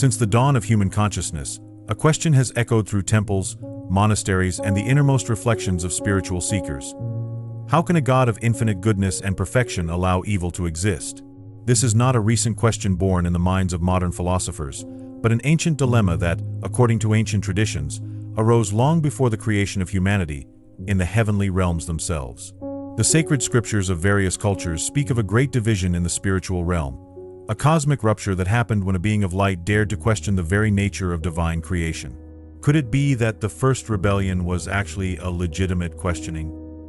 Since the dawn of human consciousness, a question has echoed through temples, monasteries, and the innermost reflections of spiritual seekers. How can a God of infinite goodness and perfection allow evil to exist? This is not a recent question born in the minds of modern philosophers, but an ancient dilemma that, according to ancient traditions, arose long before the creation of humanity, in the heavenly realms themselves. The sacred scriptures of various cultures speak of a great division in the spiritual realm, a cosmic rupture that happened when a being of light dared to question the very nature of divine creation. Could it be that the first rebellion was actually a legitimate questioning?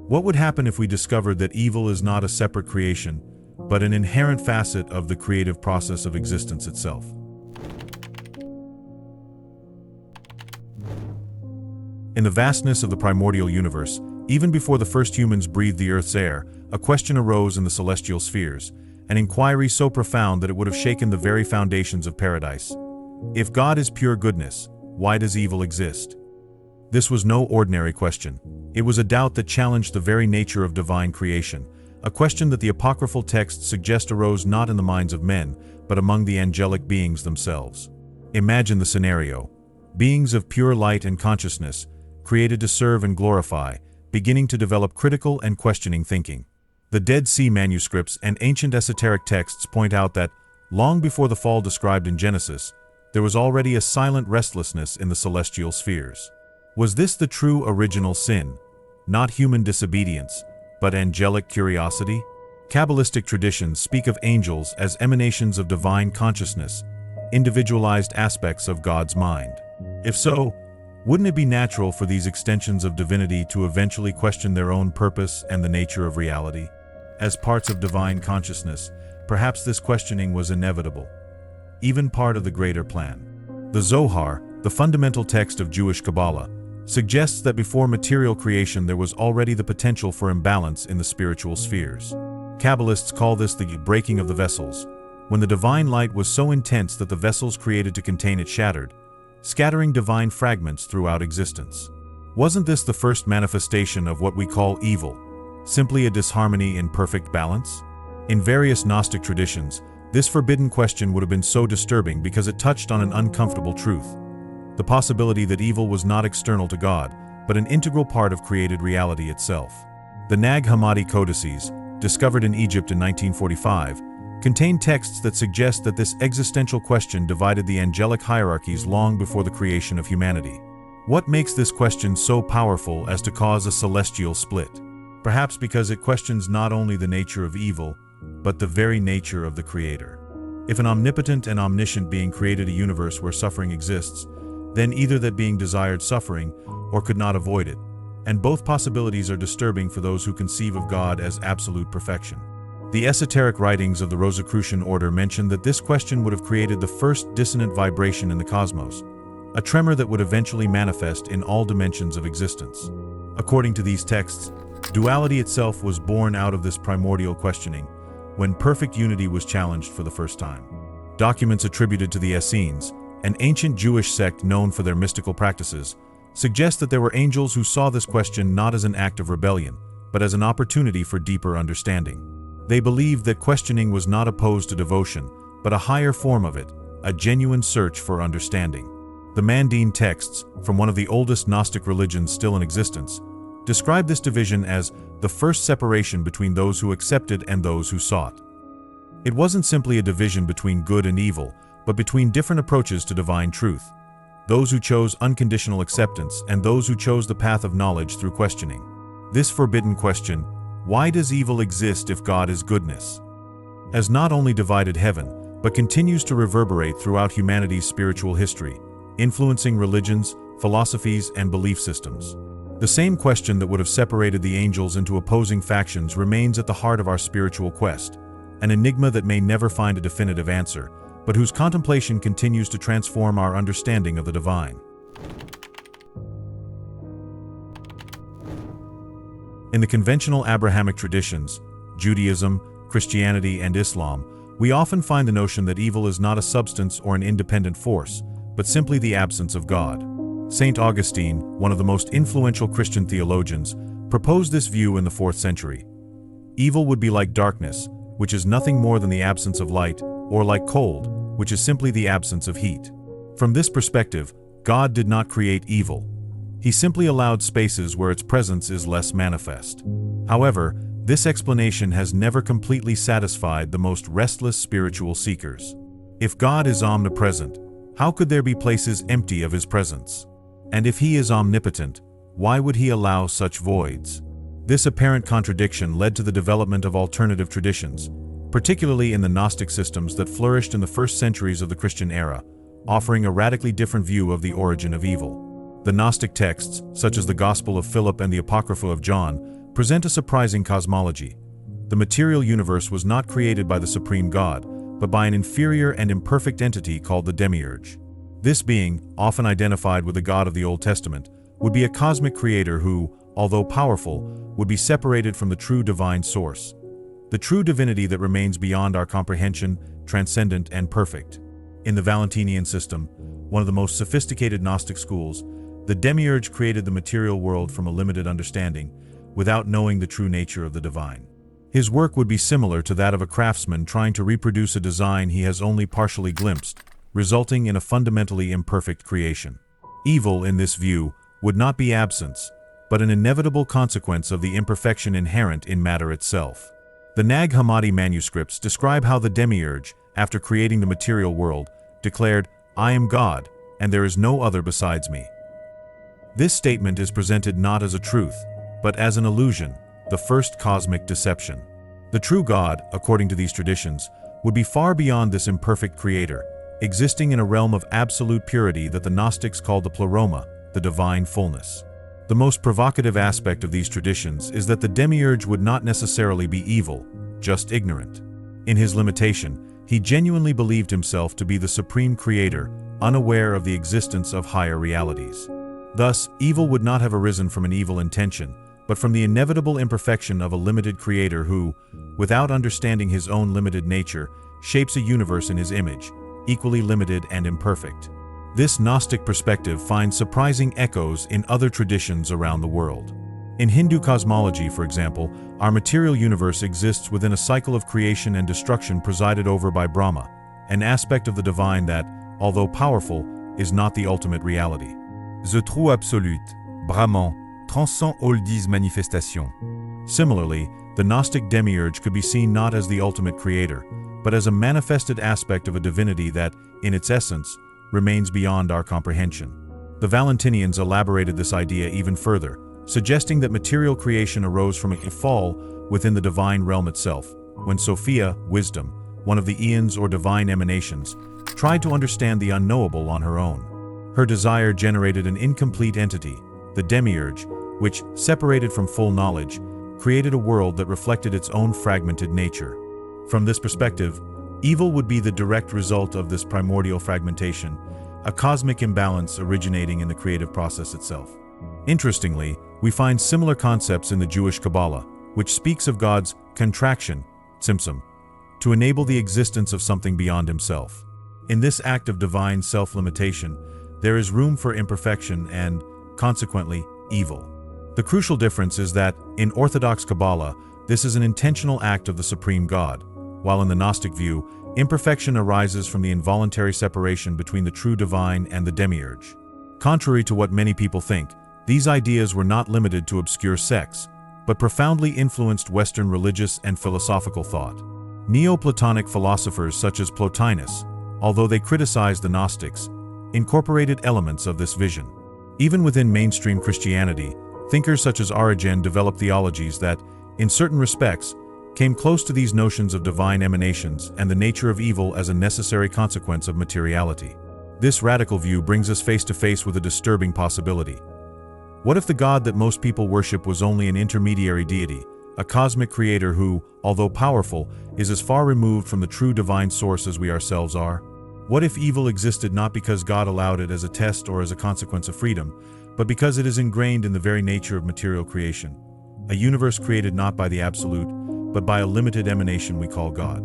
What would happen if we discovered that evil is not a separate creation, but an inherent facet of the creative process of existence itself? In the vastness of the primordial universe, even before the first humans breathed the Earth's air, a question arose in the celestial spheres, an inquiry so profound that it would have shaken the very foundations of paradise. If God is pure goodness, why does evil exist? This was no ordinary question. It was a doubt that challenged the very nature of divine creation, a question that the apocryphal texts suggest arose not in the minds of men, but among the angelic beings themselves. Imagine the scenario. Beings of pure light and consciousness, created to serve and glorify, beginning to develop critical and questioning thinking. The Dead Sea manuscripts and ancient esoteric texts point out that, long before the fall described in Genesis, there was already a silent restlessness in the celestial spheres. Was this the true original sin? Not human disobedience, but angelic curiosity? Kabbalistic traditions speak of angels as emanations of divine consciousness, individualized aspects of God's mind. If so, wouldn't it be natural for these extensions of divinity to eventually question their own purpose and the nature of reality? As parts of divine consciousness, perhaps this questioning was inevitable, even part of the greater plan. The Zohar, the fundamental text of Jewish Kabbalah, suggests that before material creation there was already the potential for imbalance in the spiritual spheres. Kabbalists call this the breaking of the vessels, when the divine light was so intense that the vessels created to contain it shattered, scattering divine fragments throughout existence. Wasn't this the first manifestation of what we call evil, simply a disharmony in perfect balance? In various Gnostic traditions, this forbidden question would have been so disturbing because it touched on an uncomfortable truth: the possibility that evil was not external to God, but an integral part of created reality itself. The Nag Hammadi codices, discovered in Egypt in 1945, contain texts that suggest that this existential question divided the angelic hierarchies long before the creation of humanity. What makes this question so powerful as to cause a celestial split? Perhaps because it questions not only the nature of evil, but the very nature of the Creator. If an omnipotent and omniscient being created a universe where suffering exists, then either that being desired suffering or could not avoid it, and both possibilities are disturbing for those who conceive of God as absolute perfection. The esoteric writings of the Rosicrucian order mention that this question would have created the first dissonant vibration in the cosmos, a tremor that would eventually manifest in all dimensions of existence. According to these texts, duality itself was born out of this primordial questioning, when perfect unity was challenged for the first time. Documents attributed to the Essenes, an ancient Jewish sect known for their mystical practices, suggest that there were angels who saw this question not as an act of rebellion, but as an opportunity for deeper understanding. They believed that questioning was not opposed to devotion, but a higher form of it, a genuine search for understanding. The Mandine texts, from one of the oldest Gnostic religions still in existence, describe this division as the first separation between those who accepted and those who sought. It wasn't simply a division between good and evil, but between different approaches to divine truth, those who chose unconditional acceptance and those who chose the path of knowledge through questioning. This forbidden question, why does evil exist if God is goodness, has not only divided heaven, but continues to reverberate throughout humanity's spiritual history, influencing religions, philosophies, and belief systems. The same question that would have separated the angels into opposing factions remains at the heart of our spiritual quest, an enigma that may never find a definitive answer, but whose contemplation continues to transform our understanding of the divine. In the conventional Abrahamic traditions, Judaism, Christianity, and Islam, we often find the notion that evil is not a substance or an independent force, but simply the absence of God. Saint Augustine, one of the most influential Christian theologians, proposed this view in the 4th century. Evil would be like darkness, which is nothing more than the absence of light, or like cold, which is simply the absence of heat. From this perspective, God did not create evil. He simply allowed spaces where its presence is less manifest. However, this explanation has never completely satisfied the most restless spiritual seekers. If God is omnipresent, how could there be places empty of His presence? And if He is omnipotent, why would He allow such voids? This apparent contradiction led to the development of alternative traditions, particularly in the Gnostic systems that flourished in the first centuries of the Christian era, offering a radically different view of the origin of evil. The Gnostic texts, such as the Gospel of Philip and the Apocrypha of John, present a surprising cosmology. The material universe was not created by the supreme God, but by an inferior and imperfect entity called the demiurge. This being, often identified with the God of the Old Testament, would be a cosmic creator who, although powerful, would be separated from the true divine source. The true divinity that remains beyond our comprehension, transcendent and perfect. In the Valentinian system, one of the most sophisticated Gnostic schools, the demiurge created the material world from a limited understanding, without knowing the true nature of the divine. His work would be similar to that of a craftsman trying to reproduce a design he has only partially glimpsed, resulting in a fundamentally imperfect creation. Evil, in this view, would not be absence, but an inevitable consequence of the imperfection inherent in matter itself. The Nag Hammadi manuscripts describe how the demiurge, after creating the material world, declared, "I am God, and there is no other besides me." This statement is presented not as a truth, but as an illusion, the first cosmic deception. The true God, according to these traditions, would be far beyond this imperfect creator, existing in a realm of absolute purity that the Gnostics called the pleroma, the divine fullness. The most provocative aspect of these traditions is that the demiurge would not necessarily be evil, just ignorant. In his limitation, he genuinely believed himself to be the supreme creator, unaware of the existence of higher realities. Thus, evil would not have arisen from an evil intention, but from the inevitable imperfection of a limited creator who, without understanding his own limited nature, shapes a universe in his image, equally limited and imperfect. This Gnostic perspective finds surprising echoes in other traditions around the world. In Hindu cosmology, for example, our material universe exists within a cycle of creation and destruction presided over by Brahma, an aspect of the divine that, although powerful, is not the ultimate reality. The true absolute, Brahman, transcend all these manifestations. Similarly, the Gnostic demiurge could be seen not as the ultimate creator, but as a manifested aspect of a divinity that, in its essence, remains beyond our comprehension. The Valentinians elaborated this idea even further, suggesting that material creation arose from a fall within the divine realm itself, when Sophia, wisdom, one of the eons or divine emanations, tried to understand the unknowable on her own. Her desire generated an incomplete entity, the demiurge, which, separated from full knowledge, created a world that reflected its own fragmented nature. From this perspective, evil would be the direct result of this primordial fragmentation, a cosmic imbalance originating in the creative process itself. Interestingly, we find similar concepts in the Jewish Kabbalah, which speaks of God's contraction, tzimtzum, to enable the existence of something beyond himself. In this act of divine self-limitation, there is room for imperfection and, consequently, evil. The crucial difference is that, in Orthodox Kabbalah, this is an intentional act of the supreme God, while in the Gnostic view, imperfection arises from the involuntary separation between the true divine and the demiurge. Contrary to what many people think, these ideas were not limited to obscure sects, but profoundly influenced Western religious and philosophical thought. Neoplatonic philosophers such as Plotinus, although they criticized the Gnostics, incorporated elements of this vision. Even within mainstream Christianity, thinkers such as Origen developed theologies that, in certain respects, came close to these notions of divine emanations and the nature of evil as a necessary consequence of materiality. This radical view brings us face to face with a disturbing possibility. What if the God that most people worship was only an intermediary deity, a cosmic creator who, although powerful, is as far removed from the true divine source as we ourselves are? What if evil existed not because God allowed it as a test or as a consequence of freedom, but because it is ingrained in the very nature of material creation, a universe created not by the absolute, but by a limited emanation we call God?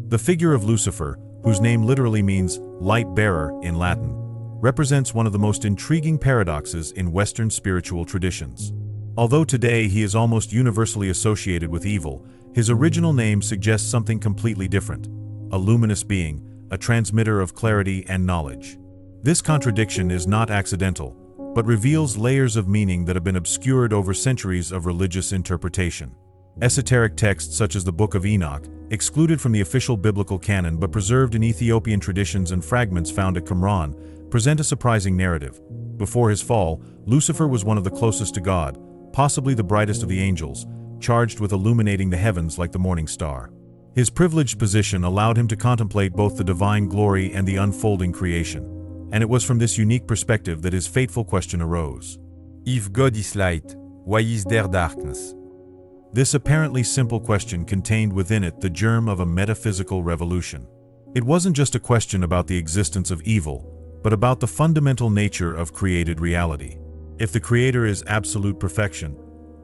The figure of Lucifer, whose name literally means light bearer in Latin, represents one of the most intriguing paradoxes in Western spiritual traditions. Although today he is almost universally associated with evil, His original name suggests something completely different: a luminous being, a transmitter of clarity and knowledge. This contradiction is not accidental, but reveals layers of meaning that have been obscured over centuries of religious interpretation. Esoteric texts such as the Book of Enoch, excluded from the official biblical canon but preserved in Ethiopian traditions, and fragments found at Qumran, present a surprising narrative. Before his fall, Lucifer was one of the closest to God, possibly the brightest of the angels, charged with illuminating the heavens like the morning star. His privileged position allowed him to contemplate both the divine glory and the unfolding creation, and it was from this unique perspective that his fateful question arose. If God is light, why is there darkness? This apparently simple question contained within it the germ of a metaphysical revolution. It wasn't just a question about the existence of evil, but about the fundamental nature of created reality. If the Creator is absolute perfection,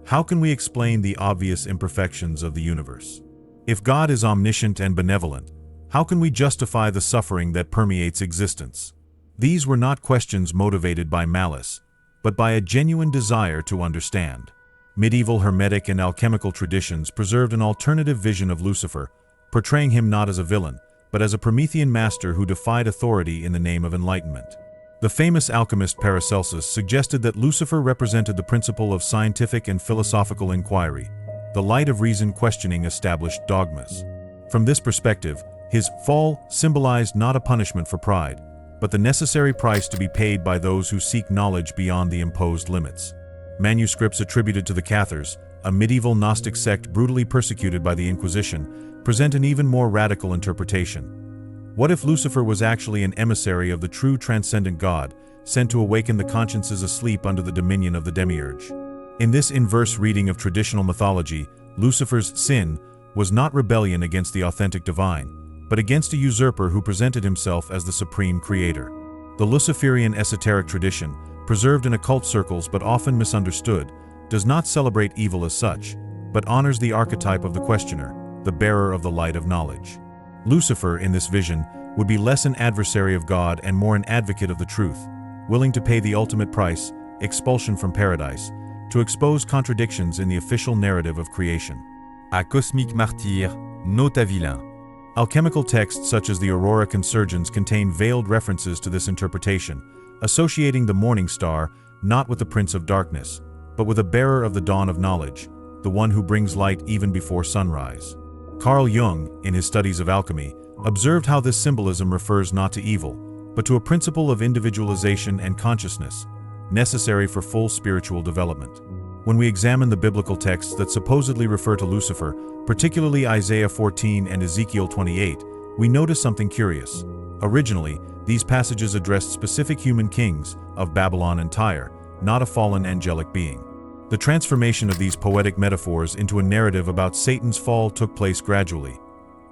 how can we explain the obvious imperfections of the universe? If God is omniscient and benevolent, how can we justify the suffering that permeates existence? These were not questions motivated by malice, but by a genuine desire to understand. Medieval Hermetic and alchemical traditions preserved an alternative vision of Lucifer, portraying him not as a villain, but as a Promethean master who defied authority in the name of enlightenment. The famous alchemist Paracelsus suggested that Lucifer represented the principle of scientific and philosophical inquiry, the light of reason questioning established dogmas. From this perspective, his fall symbolized not a punishment for pride, but the necessary price to be paid by those who seek knowledge beyond the imposed limits. Manuscripts attributed to the Cathars, a medieval Gnostic sect brutally persecuted by the Inquisition, present an even more radical interpretation. What if Lucifer was actually an emissary of the true transcendent God, sent to awaken the consciences asleep under the dominion of the demiurge? In this inverse reading of traditional mythology, Lucifer's sin was not rebellion against the authentic divine, but against a usurper who presented himself as the supreme creator. The Luciferian esoteric tradition, preserved in occult circles but often misunderstood, does not celebrate evil as such, but honors the archetype of the questioner, the bearer of the light of knowledge. Lucifer, in this vision, would be less an adversary of God and more an advocate of the truth, willing to pay the ultimate price, expulsion from paradise, to expose contradictions in the official narrative of creation. À cosmique martyr, nota vilain. Alchemical texts such as the Aurora Consurgens contain veiled references to this interpretation, associating the morning star not with the Prince of Darkness, but with a bearer of the dawn of knowledge, the one who brings light even before sunrise. Carl Jung, in his studies of alchemy, observed how this symbolism refers not to evil, but to a principle of individualization and consciousness, necessary for full spiritual development. When we examine the biblical texts that supposedly refer to Lucifer, particularly Isaiah 14 and Ezekiel 28, we notice something curious. Originally, these passages addressed specific human kings of Babylon and Tyre, not a fallen angelic being. The transformation of these poetic metaphors into a narrative about Satan's fall took place gradually,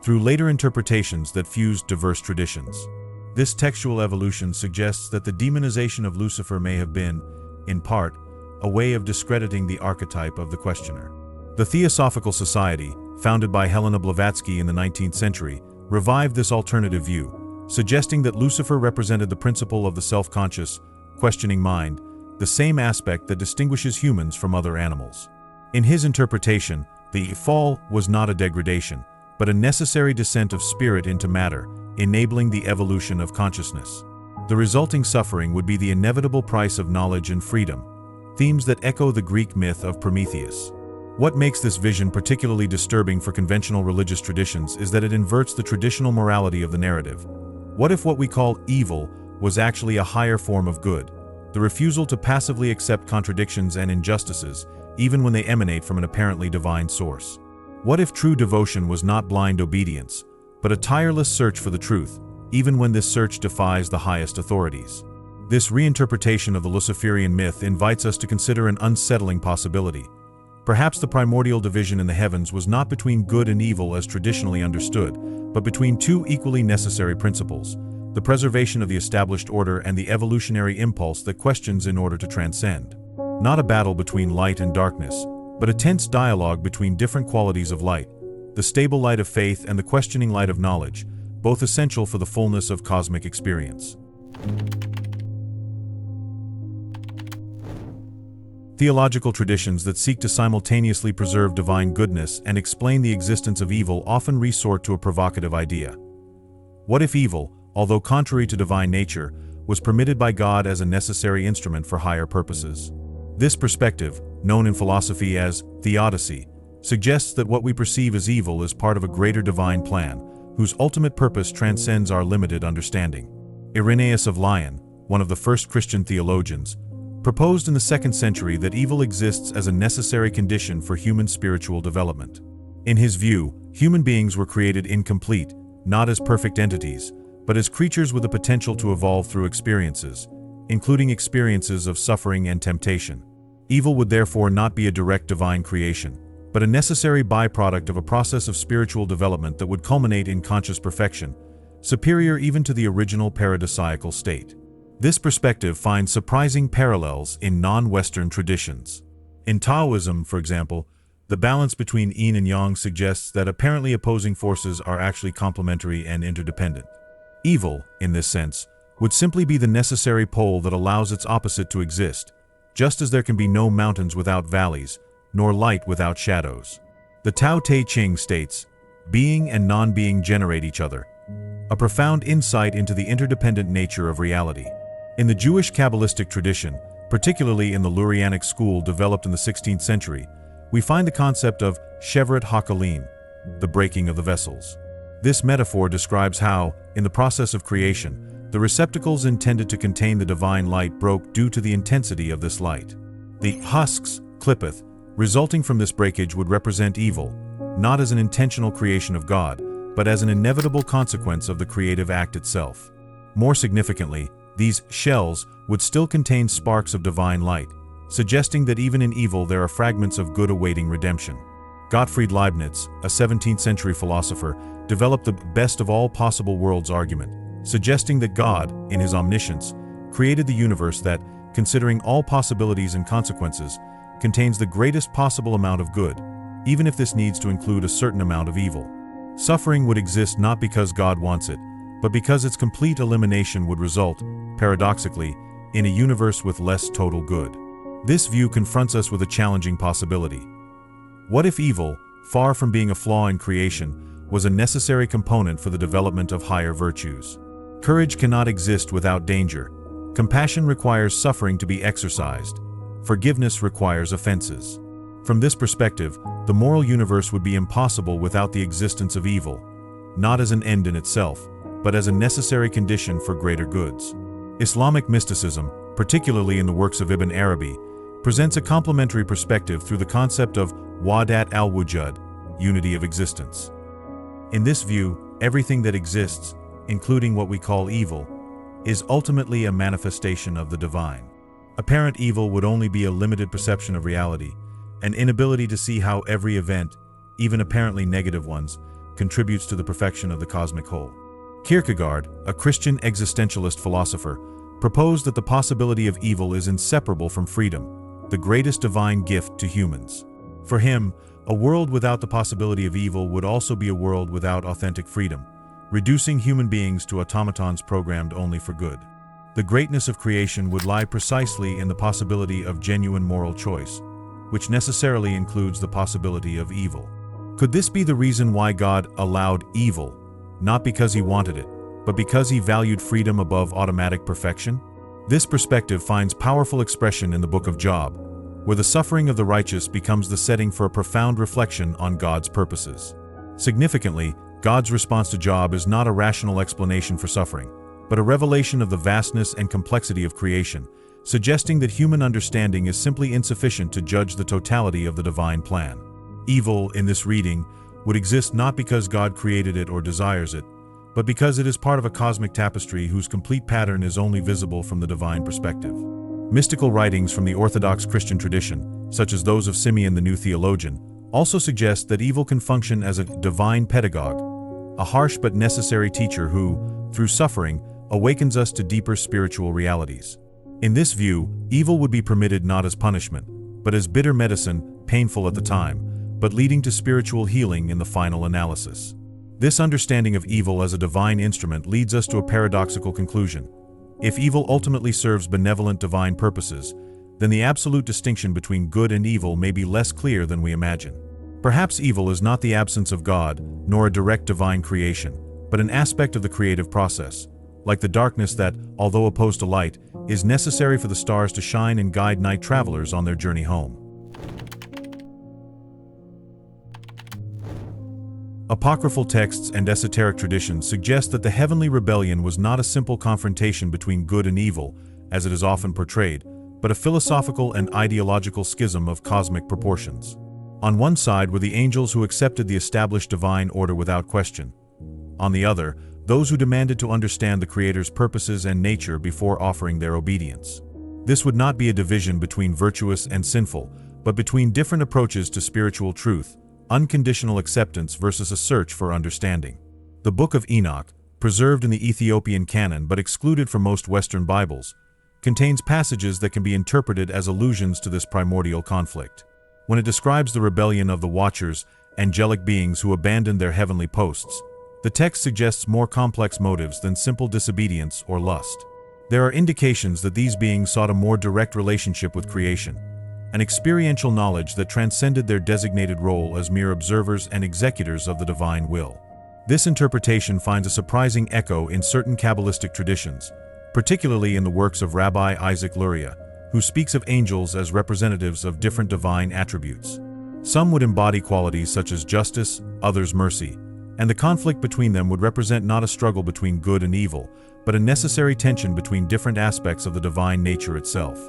through later interpretations that fused diverse traditions. This textual evolution suggests that the demonization of Lucifer may have been, in part, a way of discrediting the archetype of the questioner. The Theosophical Society, founded by Helena Blavatsky in the 19th century, revived this alternative view, suggesting that Lucifer represented the principle of the self-conscious, questioning mind, the same aspect that distinguishes humans from other animals. In his interpretation, the fall was not a degradation, but a necessary descent of spirit into matter, enabling the evolution of consciousness. The resulting suffering would be the inevitable price of knowledge and freedom, themes that echo the Greek myth of Prometheus. What makes this vision particularly disturbing for conventional religious traditions is that it inverts the traditional morality of the narrative. What if what we call evil was actually a higher form of good, the refusal to passively accept contradictions and injustices, even when they emanate from an apparently divine source? What if true devotion was not blind obedience, but a tireless search for the truth, even when this search defies the highest authorities? This reinterpretation of the Luciferian myth invites us to consider an unsettling possibility. Perhaps the primordial division in the heavens was not between good and evil as traditionally understood, but between two equally necessary principles: the preservation of the established order and the evolutionary impulse that questions in order to transcend. Not a battle between light and darkness, but a tense dialogue between different qualities of light, the stable light of faith and the questioning light of knowledge, both essential for the fullness of cosmic experience. Theological traditions that seek to simultaneously preserve divine goodness and explain the existence of evil often resort to a provocative idea. What if evil, although contrary to divine nature, was permitted by God as a necessary instrument for higher purposes? This perspective, known in philosophy as theodicy, suggests that what we perceive as evil is part of a greater divine plan, whose ultimate purpose transcends our limited understanding. Irenaeus of Lyon, one of the first Christian theologians, proposed in the 2nd century that evil exists as a necessary condition for human spiritual development. In his view, human beings were created incomplete, not as perfect entities, but as creatures with the potential to evolve through experiences, including experiences of suffering and temptation. Evil would therefore not be a direct divine creation, but a necessary byproduct of a process of spiritual development that would culminate in conscious perfection, superior even to the original paradisiacal state. This perspective finds surprising parallels in non-Western traditions. In Taoism, for example, the balance between yin and yang suggests that apparently opposing forces are actually complementary and interdependent. Evil, in this sense, would simply be the necessary pole that allows its opposite to exist, just as there can be no mountains without valleys, nor light without shadows. The Tao Te Ching states, "Being and non-being generate each other," a profound insight into the interdependent nature of reality. In the Jewish Kabbalistic tradition, particularly in the Lurianic school developed in the 16th century, we find the concept of Sheveret HaKalim, the breaking of the vessels. This metaphor describes how, in the process of creation, the receptacles intended to contain the divine light broke due to the intensity of this light. The husks, klippeth, resulting from this breakage would represent evil, not as an intentional creation of God, but as an inevitable consequence of the creative act itself. More significantly, these shells would still contain sparks of divine light, suggesting that even in evil there are fragments of good awaiting redemption. Gottfried Leibniz, a 17th century philosopher, developed the best of all possible worlds argument, suggesting that God, in his omniscience, created the universe that, considering all possibilities and consequences, contains the greatest possible amount of good, even if this needs to include a certain amount of evil. Suffering would exist not because God wants it, but because its complete elimination would result, paradoxically, in a universe with less total good. This view confronts us with a challenging possibility. What if evil, far from being a flaw in creation, was a necessary component for the development of higher virtues? Courage cannot exist without danger. Compassion requires suffering to be exercised. Forgiveness requires offenses. From this perspective, the moral universe would be impossible without the existence of evil, not as an end in itself, but as a necessary condition for greater goods. Islamic mysticism, particularly in the works of Ibn Arabi, presents a complementary perspective through the concept of Wahdat al-Wujud, unity of existence. In this view, everything that exists, including what we call evil, is ultimately a manifestation of the divine. Apparent evil would only be a limited perception of reality, an inability to see how every event, even apparently negative ones, contributes to the perfection of the cosmic whole. Kierkegaard, a Christian existentialist philosopher, proposed that the possibility of evil is inseparable from freedom, the greatest divine gift to humans. For him, a world without the possibility of evil would also be a world without authentic freedom, reducing human beings to automatons programmed only for good. The greatness of creation would lie precisely in the possibility of genuine moral choice, which necessarily includes the possibility of evil. Could this be the reason why God allowed evil, not because he wanted it, but because he valued freedom above automatic perfection? This perspective finds powerful expression in the book of Job, where the suffering of the righteous becomes the setting for a profound reflection on God's purposes. Significantly, God's response to Job is not a rational explanation for suffering, but a revelation of the vastness and complexity of creation, suggesting that human understanding is simply insufficient to judge the totality of the divine plan. Evil, in this reading, would exist not because God created it or desires it, but because it is part of a cosmic tapestry whose complete pattern is only visible from the divine perspective. Mystical writings from the Orthodox Christian tradition, such as those of Simeon the New Theologian, also suggest that evil can function as a divine pedagogue, a harsh but necessary teacher who, through suffering, awakens us to deeper spiritual realities. In this view, evil would be permitted not as punishment, but as bitter medicine, painful at the time, but leading to spiritual healing in the final analysis. This understanding of evil as a divine instrument leads us to a paradoxical conclusion. If evil ultimately serves benevolent divine purposes, then the absolute distinction between good and evil may be less clear than we imagine. Perhaps evil is not the absence of God, nor a direct divine creation, but an aspect of the creative process, like the darkness that, although opposed to light, is necessary for the stars to shine and guide night travelers on their journey home. Apocryphal texts and esoteric traditions suggest that the heavenly rebellion was not a simple confrontation between good and evil, as it is often portrayed, but a philosophical and ideological schism of cosmic proportions. On one side were the angels who accepted the established divine order without question. On the other, those who demanded to understand the Creator's purposes and nature before offering their obedience. This would not be a division between virtuous and sinful, but between different approaches to spiritual truth, unconditional acceptance versus a search for understanding. The Book of Enoch, preserved in the Ethiopian canon but excluded from most Western Bibles, contains passages that can be interpreted as allusions to this primordial conflict. When it describes the rebellion of the Watchers, angelic beings who abandoned their heavenly posts, the text suggests more complex motives than simple disobedience or lust. There are indications that these beings sought a more direct relationship with creation, an experiential knowledge that transcended their designated role as mere observers and executors of the divine will. This interpretation finds a surprising echo in certain Kabbalistic traditions, particularly in the works of Rabbi Isaac Luria, who speaks of angels as representatives of different divine attributes. Some would embody qualities such as justice, others mercy, and the conflict between them would represent not a struggle between good and evil, but a necessary tension between different aspects of the divine nature itself.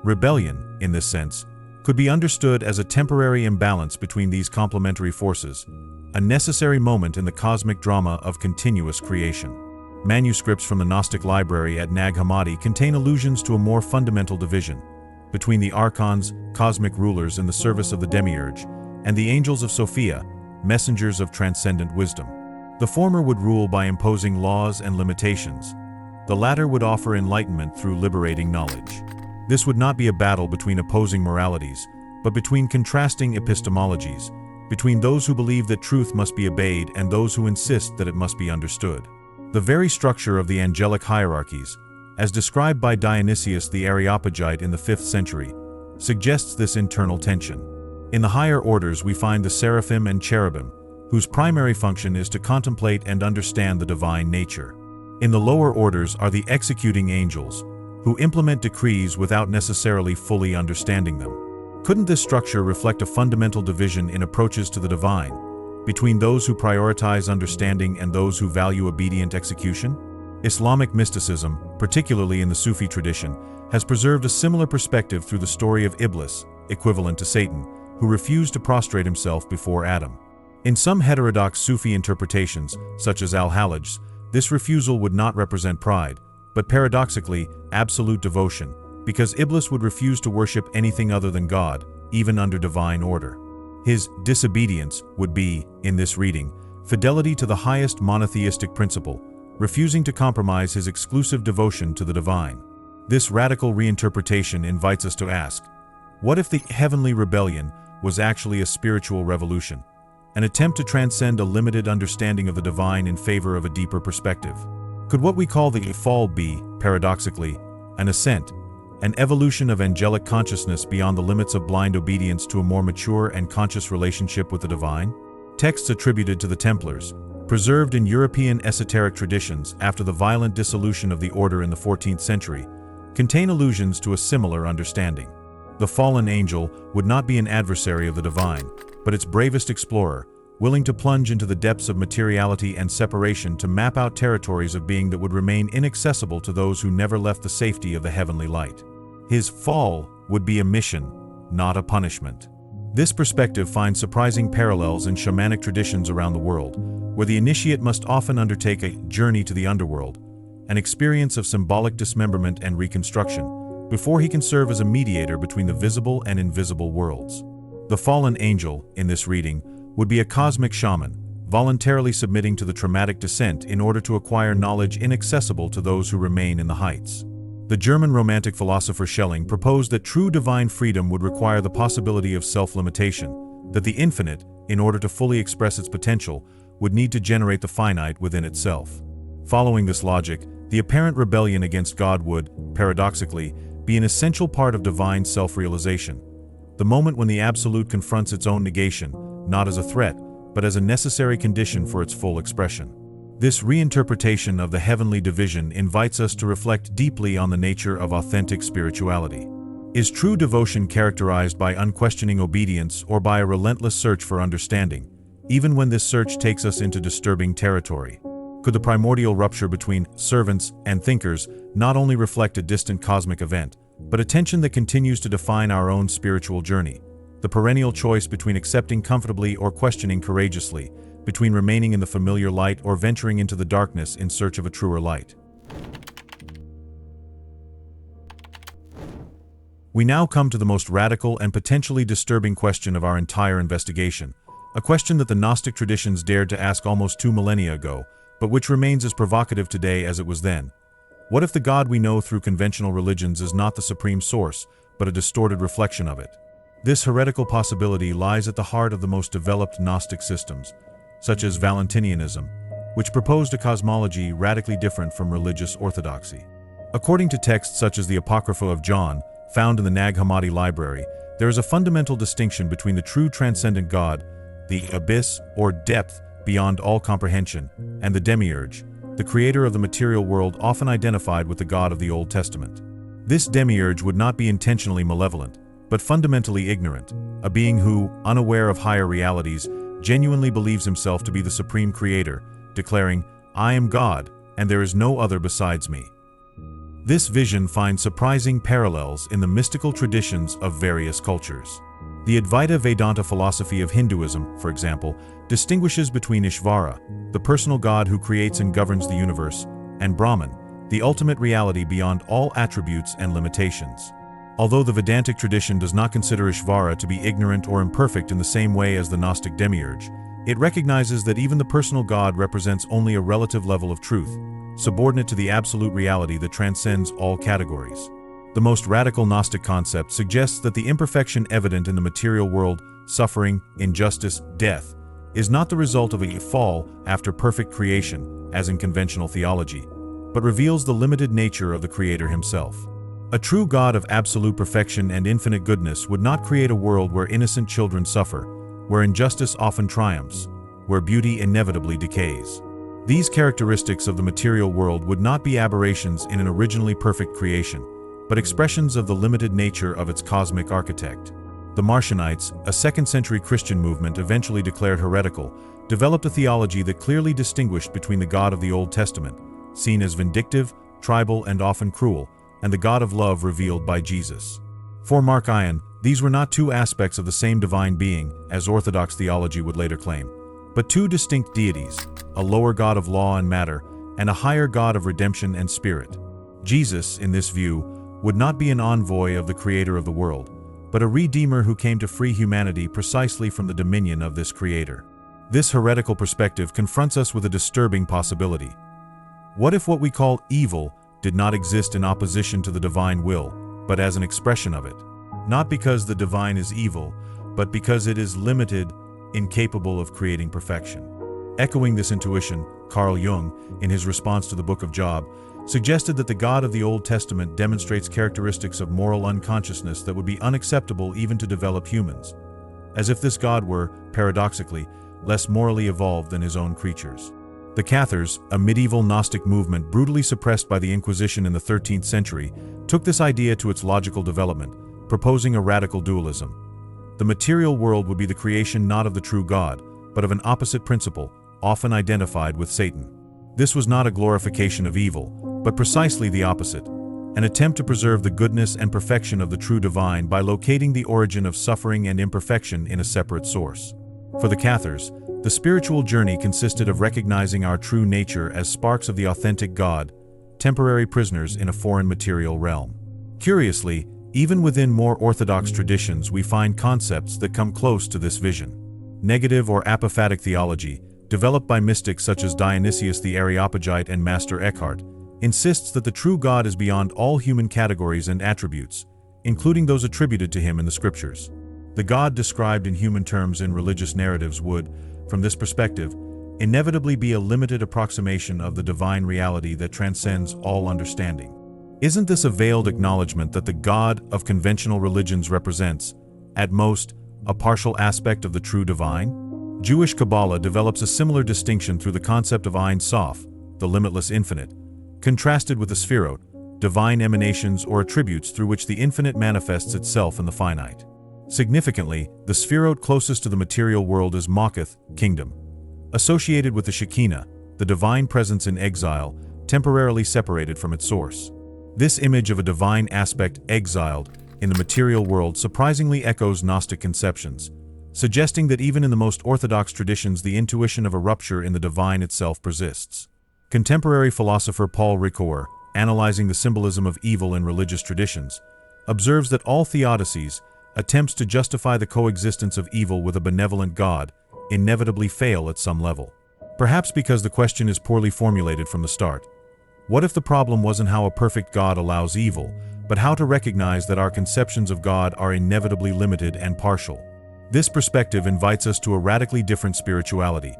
Rebellion, in this sense, could be understood as a temporary imbalance between these complementary forces, a necessary moment in the cosmic drama of continuous creation. Manuscripts from the Gnostic library at Nag Hammadi contain allusions to a more fundamental division between the archons, cosmic rulers in the service of the demiurge, and the angels of Sophia, messengers of transcendent wisdom. The former would rule by imposing laws and limitations. The latter would offer enlightenment through liberating knowledge. This would not be a battle between opposing moralities, but between contrasting epistemologies, between those who believe that truth must be obeyed and those who insist that it must be understood. The very structure of the angelic hierarchies, as described by Dionysius the Areopagite in the 5th century, suggests this internal tension. In the higher orders we find the seraphim and cherubim, whose primary function is to contemplate and understand the divine nature. In the lower orders are the executing angels, who implement decrees without necessarily fully understanding them. Couldn't this structure reflect a fundamental division in approaches to the divine, between those who prioritize understanding and those who value obedient execution? Islamic mysticism, particularly in the Sufi tradition, has preserved a similar perspective through the story of Iblis, equivalent to Satan, who refused to prostrate himself before Adam. In some heterodox Sufi interpretations, such as Al-Hallaj's, this refusal would not represent pride, but paradoxically, absolute devotion, because Iblis would refuse to worship anything other than God, even under divine order. His disobedience would be, in this reading, fidelity to the highest monotheistic principle, refusing to compromise his exclusive devotion to the divine. This radical reinterpretation invites us to ask, what if the heavenly rebellion was actually a spiritual revolution, an attempt to transcend a limited understanding of the divine in favor of a deeper perspective? Could what we call the fall be, paradoxically, an ascent, an evolution of angelic consciousness beyond the limits of blind obedience to a more mature and conscious relationship with the divine? Texts attributed to the Templars, preserved in European esoteric traditions after the violent dissolution of the order in the 14th century, contain allusions to a similar understanding. The fallen angel would not be an adversary of the divine, but its bravest explorer, willing to plunge into the depths of materiality and separation to map out territories of being that would remain inaccessible to those who never left the safety of the heavenly light. His fall would be a mission, not a punishment. This perspective finds surprising parallels in shamanic traditions around the world, where the initiate must often undertake a journey to the underworld, an experience of symbolic dismemberment and reconstruction, before he can serve as a mediator between the visible and invisible worlds. The fallen angel, in this reading, would be a cosmic shaman, voluntarily submitting to the traumatic descent in order to acquire knowledge inaccessible to those who remain in the heights. The German Romantic philosopher Schelling proposed that true divine freedom would require the possibility of self-limitation, that the infinite, in order to fully express its potential, would need to generate the finite within itself. Following this logic, the apparent rebellion against God would, paradoxically, be an essential part of divine self-realization. The moment when the absolute confronts its own negation, not as a threat, but as a necessary condition for its full expression. This reinterpretation of the heavenly division invites us to reflect deeply on the nature of authentic spirituality. Is true devotion characterized by unquestioning obedience or by a relentless search for understanding, even when this search takes us into disturbing territory? Could the primordial rupture between servants and thinkers not only reflect a distant cosmic event, but a tension that continues to define our own spiritual journey? The perennial choice between accepting comfortably or questioning courageously, between remaining in the familiar light or venturing into the darkness in search of a truer light. We now come to the most radical and potentially disturbing question of our entire investigation, a question that the Gnostic traditions dared to ask almost 2 millennia ago, but which remains as provocative today as it was then. What if the God we know through conventional religions is not the supreme source, but a distorted reflection of it? This heretical possibility lies at the heart of the most developed Gnostic systems, such as Valentinianism, which proposed a cosmology radically different from religious orthodoxy. According to texts such as the Apocrypha of John, found in the Nag Hammadi library, there is a fundamental distinction between the true transcendent God, the abyss or depth beyond all comprehension, and the demiurge, the creator of the material world often identified with the God of the Old Testament. This demiurge would not be intentionally malevolent, but fundamentally ignorant, a being who, unaware of higher realities, genuinely believes himself to be the supreme creator, declaring, "I am God, and there is no other besides me." This vision finds surprising parallels in the mystical traditions of various cultures. The Advaita Vedanta philosophy of Hinduism, for example, distinguishes between Ishvara, the personal God who creates and governs the universe, and Brahman, the ultimate reality beyond all attributes and limitations. Although the Vedantic tradition does not consider Ishvara to be ignorant or imperfect in the same way as the Gnostic demiurge, it recognizes that even the personal God represents only a relative level of truth, subordinate to the absolute reality that transcends all categories. The most radical Gnostic concept suggests that the imperfection evident in the material world, suffering, injustice, death, is not the result of a fall after perfect creation, as in conventional theology, but reveals the limited nature of the Creator himself. A true God of absolute perfection and infinite goodness would not create a world where innocent children suffer, where injustice often triumphs, where beauty inevitably decays. These characteristics of the material world would not be aberrations in an originally perfect creation, but expressions of the limited nature of its cosmic architect. The Marcionites, a 2nd century Christian movement eventually declared heretical, developed a theology that clearly distinguished between the God of the Old Testament, seen as vindictive, tribal, and often cruel, and the God of love revealed by Jesus. For Mark Ion, these were not two aspects of the same divine being, as Orthodox theology would later claim, but two distinct deities, a lower God of law and matter, and a higher God of redemption and spirit. Jesus, in this view, would not be an envoy of the Creator of the world, but a Redeemer who came to free humanity precisely from the dominion of this Creator. This heretical perspective confronts us with a disturbing possibility. What if what we call evil did not exist in opposition to the divine will, but as an expression of it? Not because the divine is evil, but because it is limited, incapable of creating perfection. Echoing this intuition, Carl Jung, in his response to the Book of Job, suggested that the God of the Old Testament demonstrates characteristics of moral unconsciousness that would be unacceptable even to developed humans, as if this God were, paradoxically, less morally evolved than his own creatures. The Cathars, a medieval Gnostic movement brutally suppressed by the Inquisition in the 13th century, took this idea to its logical development, proposing a radical dualism. The material world would be the creation not of the true God, but of an opposite principle, often identified with Satan. This was not a glorification of evil, but precisely the opposite, an attempt to preserve the goodness and perfection of the true divine by locating the origin of suffering and imperfection in a separate source. For the Cathars, the spiritual journey consisted of recognizing our true nature as sparks of the authentic God, temporary prisoners in a foreign material realm. Curiously, even within more orthodox traditions we find concepts that come close to this vision. Negative or apophatic theology, developed by mystics such as Dionysius the Areopagite and Master Eckhart, insists that the true God is beyond all human categories and attributes, including those attributed to him in the scriptures. The God described in human terms in religious narratives would, from this perspective, inevitably be a limited approximation of the divine reality that transcends all understanding. Isn't this a veiled acknowledgement that the God of conventional religions represents, at most, a partial aspect of the true divine? Jewish Kabbalah develops a similar distinction through the concept of Ein Sof, the limitless infinite, contrasted with the Sphirot, divine emanations or attributes through which the infinite manifests itself in the finite. Significantly, the Sphirot closest to the material world is Maketh, kingdom. Associated with the Shekinah, the divine presence in exile, temporarily separated from its source. This image of a divine aspect exiled in the material world surprisingly echoes Gnostic conceptions, suggesting that even in the most orthodox traditions the intuition of a rupture in the divine itself persists. Contemporary philosopher Paul Ricoeur, analyzing the symbolism of evil in religious traditions, observes that all theodicies, attempts to justify the coexistence of evil with a benevolent God, inevitably fail at some level. Perhaps because the question is poorly formulated from the start. What if the problem wasn't how a perfect God allows evil, but how to recognize that our conceptions of God are inevitably limited and partial? This perspective invites us to a radically different spirituality,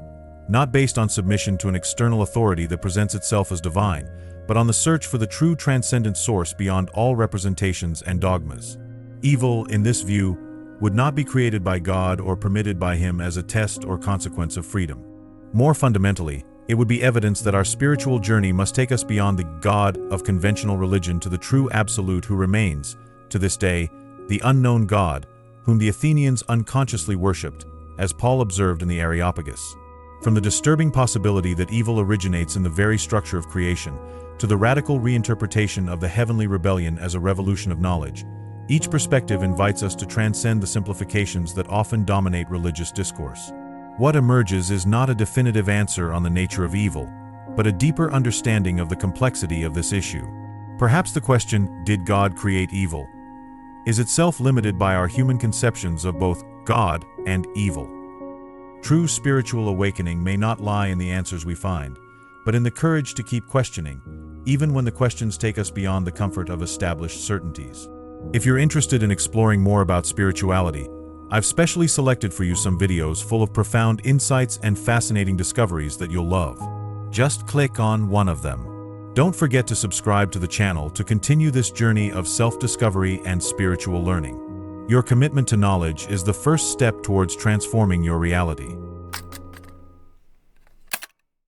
not based on submission to an external authority that presents itself as divine, but on the search for the true transcendent source beyond all representations and dogmas. Evil, in this view, would not be created by God or permitted by Him as a test or consequence of freedom. More fundamentally, it would be evidence that our spiritual journey must take us beyond the God of conventional religion to the true Absolute who remains, to this day, the unknown God, whom the Athenians unconsciously worshipped, as Paul observed in the Areopagus. From the disturbing possibility that evil originates in the very structure of creation, to the radical reinterpretation of the heavenly rebellion as a revolution of knowledge, each perspective invites us to transcend the simplifications that often dominate religious discourse. What emerges is not a definitive answer on the nature of evil, but a deeper understanding of the complexity of this issue. Perhaps the question, did God create evil, is itself limited by our human conceptions of both God and evil. True spiritual awakening may not lie in the answers we find, but in the courage to keep questioning, even when the questions take us beyond the comfort of established certainties. If you're interested in exploring more about spirituality, I've specially selected for you some videos full of profound insights and fascinating discoveries that you'll love. Just click on one of them. Don't forget to subscribe to the channel to continue this journey of self-discovery and spiritual learning. Your commitment to knowledge is the first step towards transforming your reality.